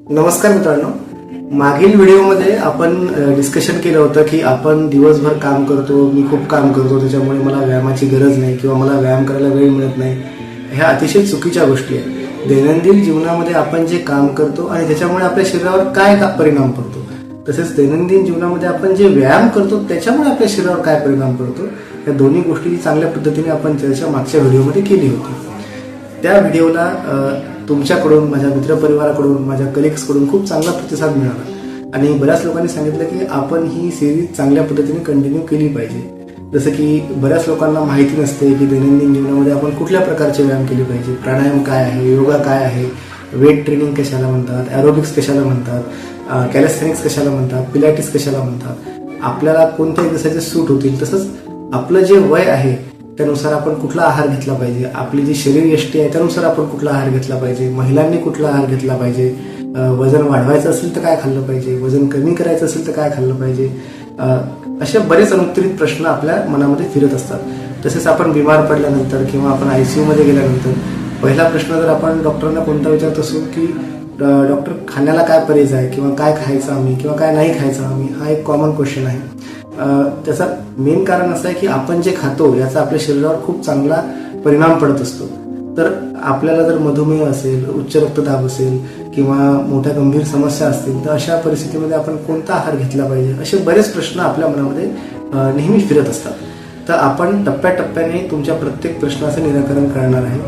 नमस्कार मित्रांनो, मागील व्हिडिओमध्ये आपण डिस्कशन केलं होतं की आपण दिवसभर काम करतो, मी खूप काम करतो, त्याच्यामुळे मला व्यायामाची गरज नाही किंवा मला व्यायाम करायला वेळ मिळत नाही. ह्या अतिशय चुकीच्या गोष्टी आहेत. दैनंदिन जीवनामध्ये आपण जे काम करतो आणि त्याच्यामुळे आपल्या शरीरावर काय परिणाम पडतो, तसेच दैनंदिन जीवनामध्ये आपण जे व्यायाम करतो त्याच्यामुळे आपल्या शरीरावर काय परिणाम पडतो, या दोन्ही गोष्टी चांगल्या पद्धतीने आपण चर्चा मागच्या व्हिडिओमध्ये केली होती. त्या व्हिडिओला तुमच्याकडून, माझ्या मित्रपरिवाराकडून, माझ्या कलिग्सकडून खूप चांगला प्रतिसाद मिळाला आणि बऱ्याच लोकांनी सांगितलं की आपण ही सिरीज चांगल्या पद्धतीने कंटिन्यू केली पाहिजे. जसं की बऱ्याच लोकांना माहिती नसते की दैनंदिन जीवनामध्ये आपण कुठल्या प्रकारचे व्यायाम केले पाहिजे, प्राणायाम काय आहे, योगा काय आहे, वेट ट्रेनिंग कशाला म्हणतात, ॲरोबिक्स कशाला म्हणतात, कॅलिस्थेनिक्स कशाला म्हणतात, पिलाटिस कशाला म्हणतात, आपल्याला कोणत्या दिवसाचे सूट होतील, तसंच आपलं जे वय आहे त्यानुसार आपण कुठला आहार घेतला पाहिजे, आपली जी शरीर यष्टी आहे त्यानुसार आपण कुठला आहार घेतला पाहिजे, महिलांनी कुठला आहार घेतला पाहिजे, वजन वाढवायचं असेल तर काय खाल्लं पाहिजे, वजन कमी करायचं असेल तर काय खाल्लं पाहिजे, असे बरेच अनुत्तरित प्रश्न आपल्या मनामध्ये फिरत असतात. तसेच आपण बिमार पडल्यानंतर किंवा आपण ICU मध्ये गेल्यानंतर पहिला प्रश्न जर आपण डॉक्टरांना कोणता विचारत असू की डॉक्टर खाण्याला काय पर्याय आहे किंवा काय खायचं आम्ही किंवा काय नाही खायचं आम्ही, हा एक कॉमन क्वेश्चन आहे. त्याचं मेन कारण असं आहे की आपण जे खातो याचा आपल्या शरीरावर खूप चांगला परिणाम पडत असतो. तर आपल्याला जर मधुमेह असेल, उच्च रक्तदाब असेल किंवा मोठ्या गंभीर समस्या असतील तर अशा परिस्थितीमध्ये आपण कोणता आहार घेतला पाहिजे, असे बरेच प्रश्न आपल्या मनामध्ये नेहमी फिरत असतात. तर आपण टप्प्याटप्प्याने तुमच्या प्रत्येक प्रश्नाचं निराकरण करणार आहे.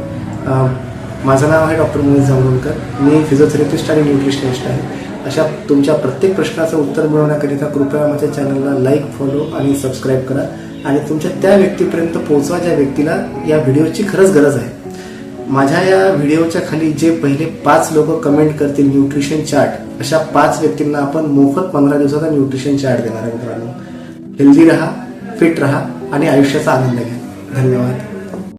माझं नाव आहे डॉक्टर मोहित जांभूळकर. मी फिजिओथेरपिस्ट आणि न्यूट्रिशनिस्ट आहे. अशा तुमच्या प्रत्येक प्रश्नाचं उत्तर मिळवण्याकरिता कृपया माझ्या चॅनलला लाईक, फॉलो आणि सबस्क्राईब करा आणि तुमच्या त्या व्यक्तीपर्यंत पोहोचवा ज्या व्यक्तीला या व्हिडिओची खरंच गरज आहे. माझ्या या व्हिडिओच्या खाली जे पहिले 5 लोक कमेंट करतील न्यूट्रिशन चार्ट, अशा 5 व्यक्तींना आपण मोफत 15 दिवसाचा न्यूट्रिशन चार्ट देणार आहे. मित्रांनो, हेल्दी राहा, फिट राहा आणि आयुष्याचा आनंद घ्या. धन्यवाद.